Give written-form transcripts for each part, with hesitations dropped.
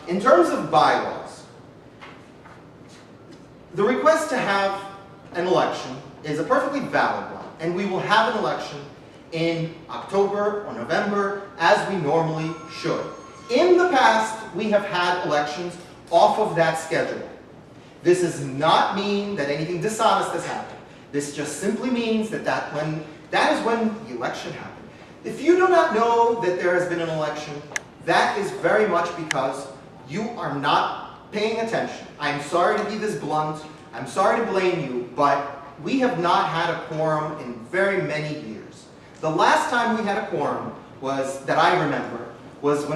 In terms of bylaws, the request to have an election is a perfectly valid one, and we will have an election in October or November as we normally should. In the past, we have had elections off of that schedule. This does not mean that anything dishonest has happened. This just simply means that that is when the election happened. If you do not know that there has been an election, that is very much because you are not paying attention. I'm sorry to be this blunt. I'm sorry to blame you, but we have not had a quorum in very many years. The last time we had a quorum that I remember was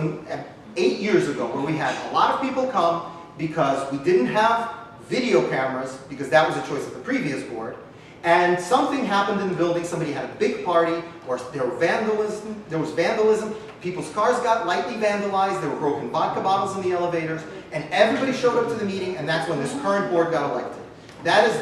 8 years ago, where we had a lot of people come because we didn't have video cameras, because that was a choice of the previous board, and something happened in the building. Somebody had a big party, or there was vandalism, people's cars got lightly vandalized, there were broken vodka bottles in the elevators, and everybody showed up to the meeting, and that's when this current board got elected. That is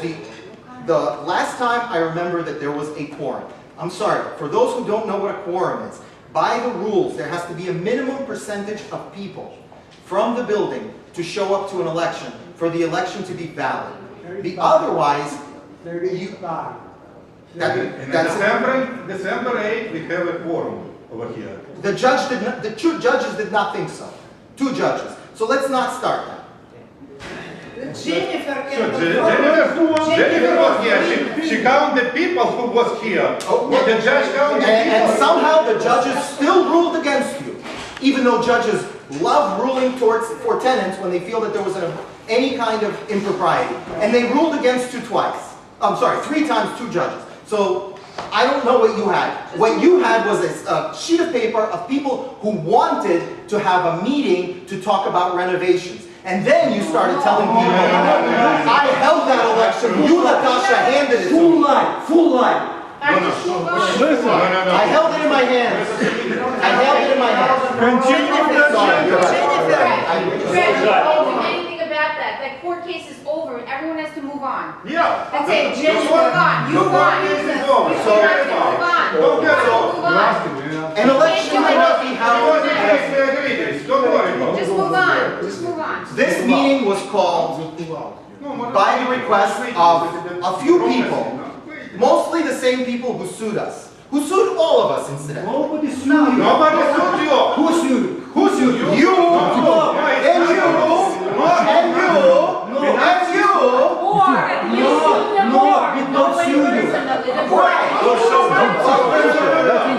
the last time I remember that there was a quorum. I'm sorry, for those who don't know what a quorum is, by the rules, there has to be a minimum percentage of people from the building to show up to an election for the election to be valid. Otherwise, December 8th, we have a quorum over here. The two judges did not think so. 2 judges. So let's not start that. Jennifer was here. She counted the people who was here. The judge counted the people. And somehow the judges still ruled against you, even though judges love ruling for tenants when they feel that there was any kind of impropriety. And they ruled against you twice. I'm sorry, 3 times 2 judges. So I don't know what you had. What you had was a sheet of paper of people who wanted to have a meeting to talk about renovations. And then you started telling people, I held that election, you, Natasha, handed it to me. Full lie. Listen. I held it in my hands. I held it in my hands. Continue with that. Sorry, you're right. Anything about that? That court case is over and everyone has to move on. Yeah. That's it. Just move on. You won. You have to move on. Don't get off. Move on. An election cannot be held. Don't worry about it. Just move on. Just move on. This meeting was called by the request of a few people, mostly the same people who sued us, who sued all of us incidentally. Nobody sued you. Nobody sued you. Who sued you? Who sued you? You, and you, and you, and you. No, we don't sue you.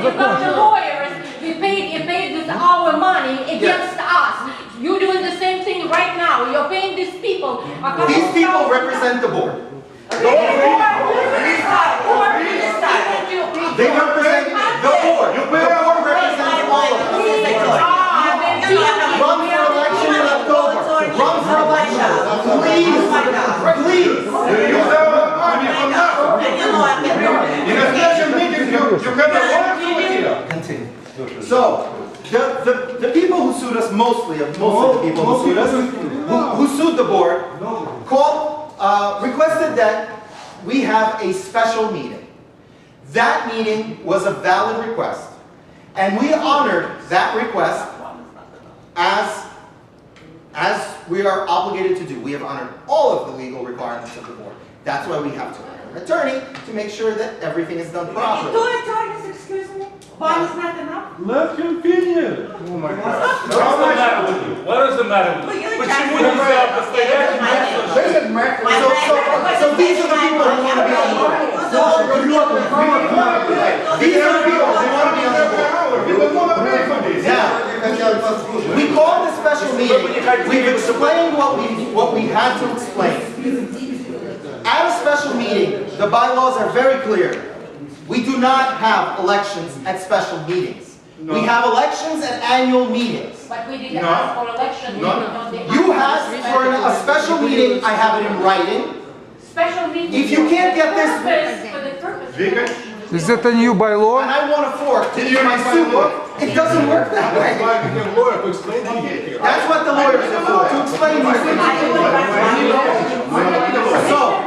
You got the lawyers, you paid with our money against us. You're doing the same thing right now. You're paying these people. These people represent the board. They represent the board. The board represents all of us. Run for election in October. Run for election. Please. Please. You use our money from nothing. In a special meeting, you have a lawyer here. Continue. So, the people who sued us, mostly the people who sued us, who sued the board, requested that we have a special meeting. That meeting was a valid request, and we honored that request as we are obligated to do. We have honored all of the legal requirements of the board. That's why we have to hire an attorney to make sure that everything is done properly. 2 attorneys, excuse me? 1 is not enough? Let him finish. Oh my God. What's the matter with you? What is the matter with you? But you wouldn't stop the state So these are the people who want to be on the board. These are the people who want to be on the board. We don't want to pay for this. Now, we called a special meeting. We've explained what we had to explain. At a special meeting, the bylaws are very clear. We do not have elections at special meetings. We have elections at annual meetings. But we didn't ask for election. You asked for a special meeting. I have it in writing. Special meeting. If you can't get this, For the purpose. Is that a new bylaw? and I want a fork to eat my soup, it doesn't work that way. That's what the lawyers are for, to explain these things. So,